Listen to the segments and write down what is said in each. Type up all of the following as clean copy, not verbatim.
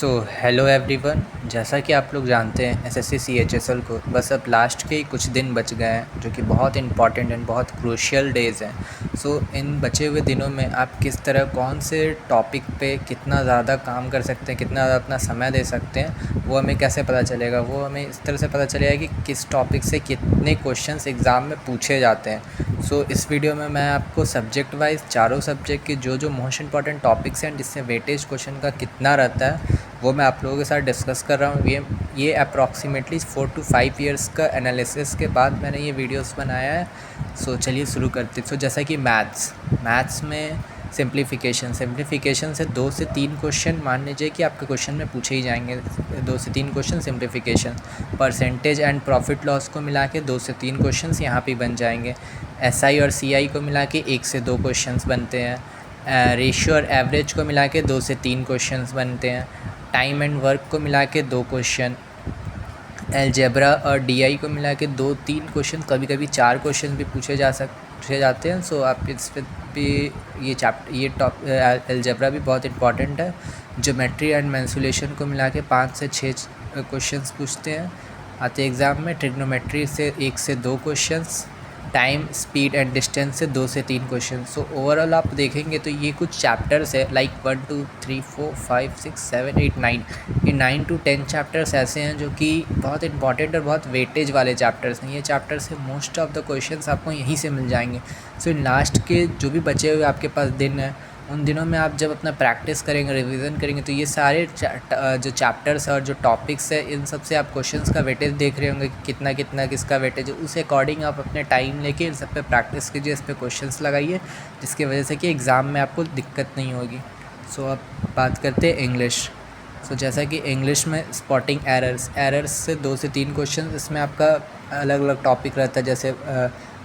Hello everyone. जैसा कि आप लोग जानते हैं एसएससी सीएचएसएल को बस अब लास्ट के ही कुछ दिन बच गए हैं, जो कि बहुत इंपॉर्टेंट एंड बहुत क्रूशियल डेज़ हैं। इन बचे हुए दिनों में आप किस तरह कौन से टॉपिक पे कितना ज़्यादा काम कर सकते हैं, कितना ज़्यादा अपना समय दे सकते हैं, वो हमें कैसे पता चलेगा। वो हमें इस तरह से पता चलेगा कि किस टॉपिक से कितने क्वेश्चंस एग्ज़ाम में पूछे जाते हैं। इस वीडियो में मैं आपको सब्जेक्ट वाइज चारों सब्जेक्ट के जो मोस्ट इंपॉर्टेंट टॉपिक्स हैं, जिससे वेटेज क्वेश्चन का कितना रहता है, वो मैं आप लोगों के साथ डिस्कस कर रहा हूँ। ये अप्रॉक्सीमेटली 4 to 5 इयर्स का एनालिसिस के बाद मैंने ये वीडियोस बनाया है। चलिए शुरू करते हैं। जैसा कि मैथ्स में सिंप्लीफिकेशन से 2 से 3 क्वेश्चन मान लीजिए कि आपके क्वेश्चन में पूछे ही जाएंगे। 2 से 3 question simplification. Percentage and profit loss को मिला के 2 से 3 क्वेश्चन यहाँ पे बन जाएंगे। एसआई और सीआई को मिला के 1 से 2 क्वेश्चंस बनते हैं। रेशियो और एवरेज को मिला के 2 से 3 क्वेश्चंस बनते हैं। टाइम एंड वर्क को मिला के 2 क्वेश्चन। अलजेब्रा और डीआई को मिला के 2-3 क्वेश्चन, कभी कभी 4 क्वेश्चन भी पूछे जाते हैं। आप इस पर भी ये अलजेब्रा भी बहुत इंपॉर्टेंट है। ज्योमेट्री एंड मेंसुरेशन को मिला के 5 से 6 क्वेश्चंस पूछते हैं आते एग्ज़ाम में। ट्रिग्नोमेट्री से 1 से 2 questions. Time, speed and distance से 2 से 3 क्वेश्चन। ओवरऑल आप देखेंगे तो ये कुछ चैप्टर्स है, लाइक 1 2 3 4 5 6 7 8 9, ये 9 to 10 चैप्टर्स ऐसे हैं जो कि बहुत इंपॉर्टेंट और बहुत वेटेज वाले चैप्टर्स हैं। ये चैप्टर्स से मोस्ट ऑफ द क्वेश्चंस आपको यहीं से मिल जाएंगे। इन लास्ट के जो भी बचे हुए आपके पास दिन हैं, उन दिनों में आप जब अपना प्रैक्टिस करेंगे, रिवीजन करेंगे, तो ये सारे जो चैप्टर्स और जो टॉपिक्स है, इन सब से आप क्वेश्चंस का वेटेज देख रहे होंगे कि कितना कितना किसका वेटेज है। उस अकॉर्डिंग आप अपने टाइम लेके इन सब पे प्रैक्टिस कीजिए, इस पे क्वेश्चंस लगाइए, जिसकी वजह से कि एग्ज़ाम में आपको दिक्कत नहीं होगी। अब बात करते हैं इंग्लिश। जैसा कि इंग्लिश में स्पॉटिंग एरर्स से 2 से 3 क्वेश्चन, इसमें आपका अलग अलग टॉपिक रहता है, जैसे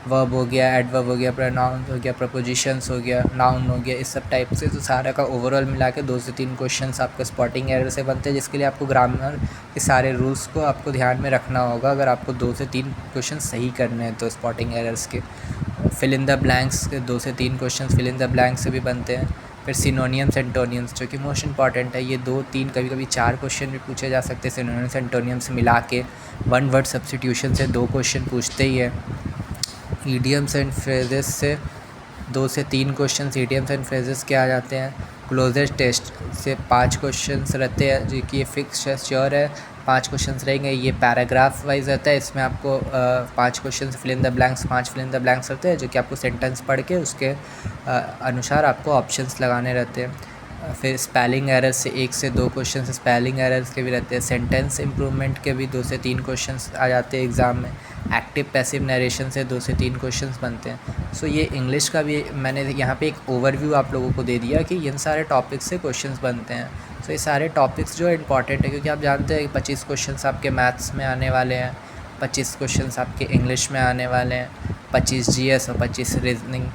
वर्ब हो गया, एडवर्ब हो गया, प्रोनाउन हो गया, प्रपोजिशंस हो गया, नाउन हो गया, इस सब टाइप से। सारा का ओवरऑल मिला के 2 से 3 क्वेश्चंस आपके स्पॉटिंग एरर से बनते हैं, जिसके लिए आपको ग्रामर के सारे रूल्स को आपको ध्यान में रखना होगा अगर आपको 2 से 3 क्वेश्चन सही करने हैं तो स्पॉटिंग एरर्स के। फिल इन द ब्लैंक्स के 2 से 3 question fill in the blanks से भी बनते हैं। फिर सिनोनियम्स एंटोनियम्स, जो कि मोस्ट इंपॉर्टेंट है, ये 2-3 कभी कभी 4 क्वेश्चन भी पूछे जा सकते हैं। सिनोनियम्स एंटोनियम्स मिला के 1 वर्ड सब्स्टिट्यूशन से 2 क्वेश्चन पूछते ही है। ईडियम्स एंड फ्रेजेस से 2 से 3 क्वेश्चन ईडियम्स एंड फ्रेजेस के आ जाते हैं। क्लोजेस्ट टेस्ट से 5 क्वेश्चंस रहते हैं, जो कि ये फिक्स है, श्योर है, 5 क्वेश्चंस रहेंगे। ये पैराग्राफ वाइज रहता है, इसमें आपको 5 question fill in the blanks, 5 fill in the blanks रहते हैं, जो कि आपको सेंटेंस पढ़ के उसके अनुसार आपको ऑप्शंस लगाने रहते हैं। फिर स्पेलिंग एरर से 1 से 2 क्वेश्चन स्पेलिंग एरर्स के भी रहते हैं। सेंटेंस इम्प्रूवमेंट के भी 2 से 3 क्वेश्चंस आ जाते हैं एग्ज़ाम में। एक्टिव पैसिव नरेशन से 2 से 3 क्वेश्चंस बनते हैं। ये इंग्लिश का भी मैंने यहाँ पे एक ओवरव्यू आप लोगों को दे दिया कि इन सारे टॉपिक्स से क्वेश्चंस बनते हैं। ये सारे टॉपिक्स जो इंपॉर्टेंट है, क्योंकि आप जानते हैं कि 25 क्वेश्चंस आपके मैथ्स में आने वाले हैं, 25 क्वेश्चंस आपके इंग्लिश में आने वाले हैं, 25 जीएस और 25 रीजनिंग।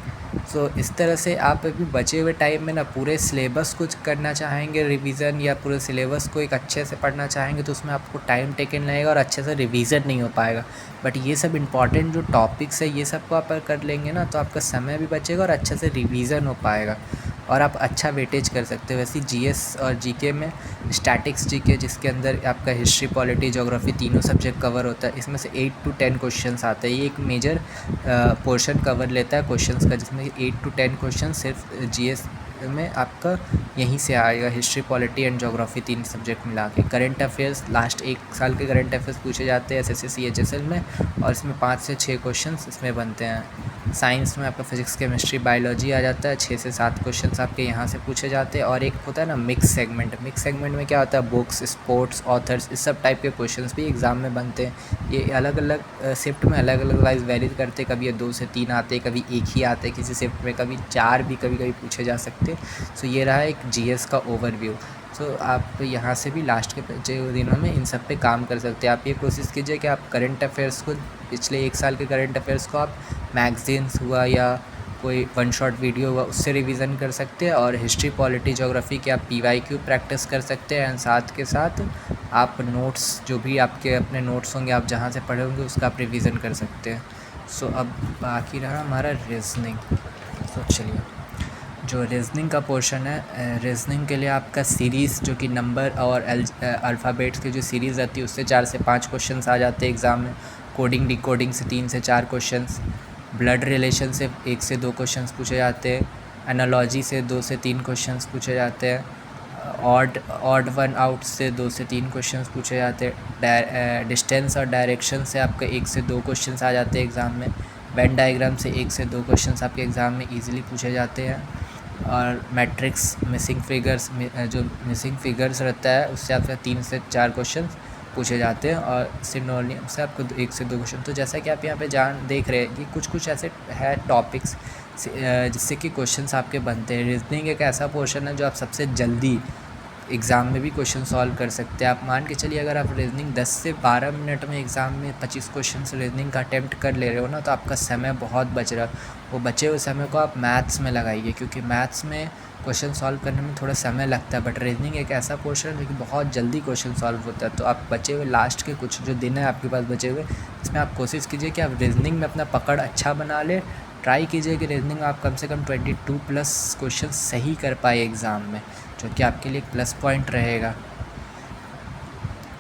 इस तरह से आप अभी बचे हुए टाइम में ना पूरे सिलेबस कुछ करना चाहेंगे रिवीज़न, या पूरे सिलेबस को एक अच्छे से पढ़ना चाहेंगे, तो उसमें आपको टाइम टेकन लगेगा और अच्छे से रिवीज़न नहीं हो पाएगा। बट ये सब इंपॉर्टेंट जो टॉपिक्स है, ये सब को आप कर लेंगे ना, तो आपका समय भी बचेगा और अच्छे से रिवीज़न हो पाएगा और आप अच्छा वेटेज कर सकते हो। वैसे जीएस और जीके में स्टैटिक्स जीके, जिसके अंदर आपका हिस्ट्री, पॉलिटी, ज्योग्राफी तीनों सब्जेक्ट कवर होता है, इसमें से 8 to 10 क्वेश्चंस आते हैं। ये एक मेजर पोर्शन कवर लेता है क्वेश्चंस का, जिसमें 8 to 10 क्वेश्चन सिर्फ जीएस में आपका यहीं से आएगा। History, polity and geography 3 subject मिला के। करंट अफेयर्स, लास्ट 1 साल के करंट अफेयर्स पूछे जाते हैं एसएससी सीएचएसएल में, और इसमें 5 से 6 क्वेश्चंस इसमें बनते हैं। साइंस में आपका फिजिक्स, केमिस्ट्री, बायोलॉजी आ जाता है, 6 से 7 क्वेश्चंस आपके यहाँ से पूछे जाते हैं। और एक होता है ना मिक्स सेगमेंट में क्या होता है, बुक्स, स्पोर्ट्स, ऑथर्स, इस सब टाइप के क्वेश्चंस भी एग्ज़ाम में बनते हैं। ये अलग अलग शिफ्ट में अलग अलग वाइज वेरी करते हैं, कभी ये 2 से 3 आते हैं, कभी 1 ही आते हैं किसी शिफ्ट में, कभी 4 भी कभी कभी पूछे जा सकते हैं। ये रहा एक जीएस का ओवरव्यू। आप यहाँ से भी लास्ट के दिनों में इन सब पे काम कर सकते हैं। आप ये कोशिश कीजिए कि आप करंट अफेयर्स को, पिछले 1 साल के करंट अफेयर्स को आप मैगजीन्स हुआ या कोई 1 शॉट वीडियो हुआ उससे रिवीजन कर सकते हैं, और हिस्ट्री, पॉलिटी, ज्योग्राफी के आप पीवाईक्यू प्रैक्टिस कर सकते हैं। एंड साथ के साथ आप नोट्स, जो भी आपके अपने नोट्स होंगे, आप जहाँ से पढ़े होंगे, उसका आप रिवीजन कर सकते हैं। अब बाकी रहा हमारा रीजनिंग। चलिए जो रीज़निंग का पोर्शन है, रीज़निंग के लिए आपका सीरीज़ जो कि नंबर और अल्फ़ाबेट्स की जो सीरीज़ रहती है उससे 4 से 5 क्वेश्चंस आ जाते हैं एग्ज़ाम में। कोडिंग डिकोडिंग से 3 से 4 क्वेश्चंस, ब्लड रिलेशन से 1 से 2 क्वेश्चंस पूछे जाते हैं, एनालॉजी से 2 से 3 क्वेश्चंस पूछे जाते हैं, ऑड वन आउट से 2 से 3 क्वेश्चंस पूछे जाते हैं, डिस्टेंस और डायरेक्शन से आपका 1 से 2 क्वेश्चंस आ जाते हैं एग्ज़ाम में, वेन डायग्राम से 1 से 2 क्वेश्चंस आपके एग्ज़ाम में ईज़िली पूछे जाते हैं, और मैट्रिक्स मिसिंग फिगर्स जो मिसिंग फिगर्स रहता है उससे आपसे 3 से 4 क्वेश्चन पूछे जाते हैं, और सिनोनियम से आपको 1 से 2 क्वेश्चन। तो जैसा कि आप यहाँ पे देख रहे हैं कि कुछ ऐसे है टॉपिक्स जिससे कि क्वेश्चंस आपके बनते हैं। रीजनिंग एक ऐसा पोर्शन है जो आप सबसे जल्दी एग्ज़ाम में भी क्वेश्चन सॉल्व कर सकते हैं। आप मान के चलिए अगर आप रीजनिंग 10 से 12 मिनट में एग्ज़ाम में 25 क्वेश्चन रीजनिंग का अटैम्प्ट कर ले रहे हो ना, तो आपका समय बहुत बच रहा है। वो बचे हुए समय को आप मैथ्स में लगाइए, क्योंकि मैथ्स में क्वेश्चन सॉल्व करने में थोड़ा समय लगता है, बट रीजनिंग एक ऐसा पोर्शन है जो कि बहुत जल्दी क्वेश्चन सॉल्व होता है। तो आप बचे हुए लास्ट के कुछ जो दिन है आपके पास बचे हुए, इसमें आप कोशिश कीजिए कि आप रीजनिंग में अपना पकड़ अच्छा बना ले। ट्राई कीजिए कि रीजनिंग आप कम से कम 22+ क्वेश्चन सही कर पाए एग्ज़ाम में, जो कि आपके लिए एक प्लस पॉइंट रहेगा।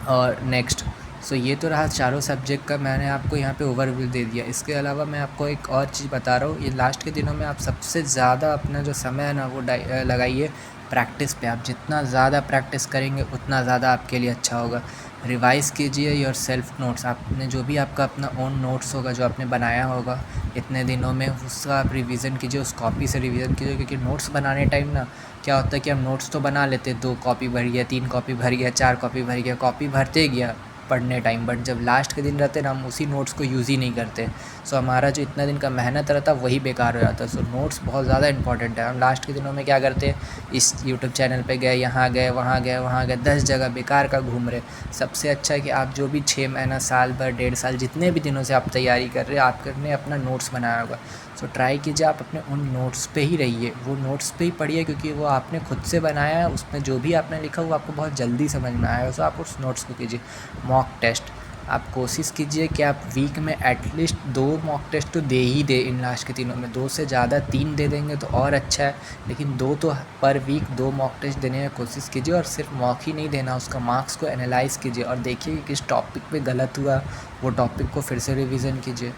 और नेक्स्ट, सो ये तो रहा चारों सब्जेक्ट का, मैंने आपको यहाँ पे ओवरव्यू दे दिया। इसके अलावा मैं आपको एक और चीज़ बता रहा हूँ, ये लास्ट के दिनों में आप सबसे ज़्यादा अपना जो समय है ना वो लगाइए प्रैक्टिस पे। आप जितना ज़्यादा प्रैक्टिस करेंगे उतना ज़्यादा आपके लिए अच्छा होगा। रिवाइज़ कीजिए योर सेल्फ नोट्स, आपने जो भी आपका अपना ओन नोट्स होगा जो आपने बनाया होगा इतने दिनों में, उसका आप रिवीजन कीजिए, उस कॉपी से रिवीजन कीजिए। क्योंकि नोट्स बनाने टाइम ना क्या होता है कि हम नोट्स तो बना लेते, 2 कॉपी भर गया, 3 कॉपी भर गया, 4 कॉपी भर गया, कॉपी भरते गया पढ़ने टाइम, बट जब लास्ट के दिन रहते ना हम उसी नोट्स को यूज़ ही नहीं करते। सो हमारा जो इतना दिन का मेहनत रहता वही बेकार हो जाता है। सो नोट्स बहुत ज़्यादा इंपॉर्टेंट है। हम लास्ट के दिनों में क्या करते हैं, इस यूट्यूब चैनल पे गए, यहाँ गए, वहाँ गए, वहाँ गए, 10 जगह बेकार का घूम रहे। सबसे अच्छा है कि आप जो भी 6 महीना, साल भर, 1.5 साल, जितने भी दिनों से आप तैयारी कर रहे हैं, आपने अपना नोट्स बनाया होगा। सो ट्राई कीजिए आप अपने उन नोट्स पे ही रहिए, वो नोट्स पे ही पढ़िए, क्योंकि वो आपने खुद से बनाया है। उसमें जो भी आपने लिखा वो आपको बहुत जल्दी समझ में आएगा। सो आप उस नोट्स को कीजिए। मॉक टेस्ट, आप कोशिश कीजिए कि आप वीक में एटलीस्ट 2 मॉक टेस्ट तो दे ही दे। इन लास्ट के दिनों में 2 से ज़्यादा 3 दे देंगे तो और अच्छा है, लेकिन 2 तो पर वीक 2 मॉक टेस्ट देने की कोशिश कीजिए। और सिर्फ मॉक ही नहीं देना, उसका मार्क्स को एनालाइज़ कीजिए और देखिए कि किस टॉपिक पे गलत हुआ, वो टॉपिक को फिर से रिवीजन कीजिए।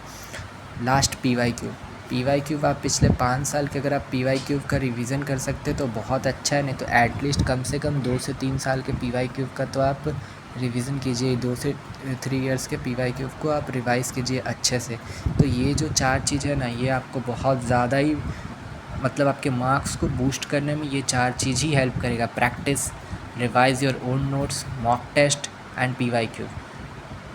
लास्ट पी वाई क्यू आप पिछले 5 साल के अगर आप पी.वाई.क्यू का रिवीजन कर सकते तो बहुत अच्छा है, नहीं तो एटलीस्ट कम से कम 2 से 3 साल के पी.वाई.क्यू का तो आप रिवीजन कीजिए। 2 से 3 इयर्स के पी.वाई.क्यू को आप रिवाइज़ कीजिए अच्छे से। तो ये जो 4 चीज़ है ना, ये आपको बहुत ज़्यादा ही मतलब आपके मार्क्स को बूस्ट करने में ये 4 चीज़ ही हेल्प करेगा। Practice, revise your own notes, mock test and PYQ.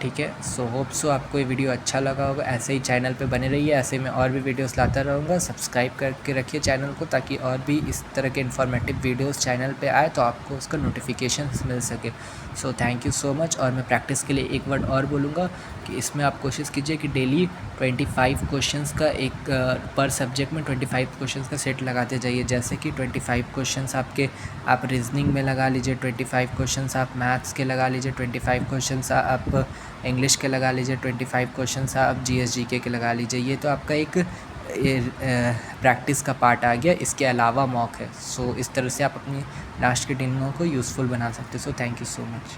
ठीक है, सो होप सो आपको ये वीडियो अच्छा लगा होगा। ऐसे ही चैनल पे बने रहिए, ऐसे मैं और भी वीडियोस लाता रहूँगा। सब्सक्राइब करके रखिए चैनल को, ताकि और भी इस तरह के इन्फॉर्मेटिव वीडियोस चैनल पे आए तो आपको उसका नोटिफिकेशंस मिल सके। So thank you so much. और मैं प्रैक्टिस के लिए एक वर्ड और बोलूँगा कि इसमें आप कोशिश कीजिए कि डेली 25 क्वेश्चंस का एक पर सब्जेक्ट में 25 क्वेश्चंस का सेट लगाते जाइए। जैसे कि 25 क्वेश्चंस आपके आप रीजनिंग में लगा लीजिए, 25 क्वेश्चंस आप मैथ्स के लगा लीजिए, 25 क्वेश्चंस आप इंग्लिश के लगा लीजिए, 25 क्वेश्चंस आप जीएस जीके के लगा लीजिए। ये तो आपका एक प्रैक्टिस का पार्ट आ गया, इसके अलावा मॉक है। सो इस तरह से आप अपनी लास्ट के दिनों को यूज़फुल बना सकते हो। So thank you so much.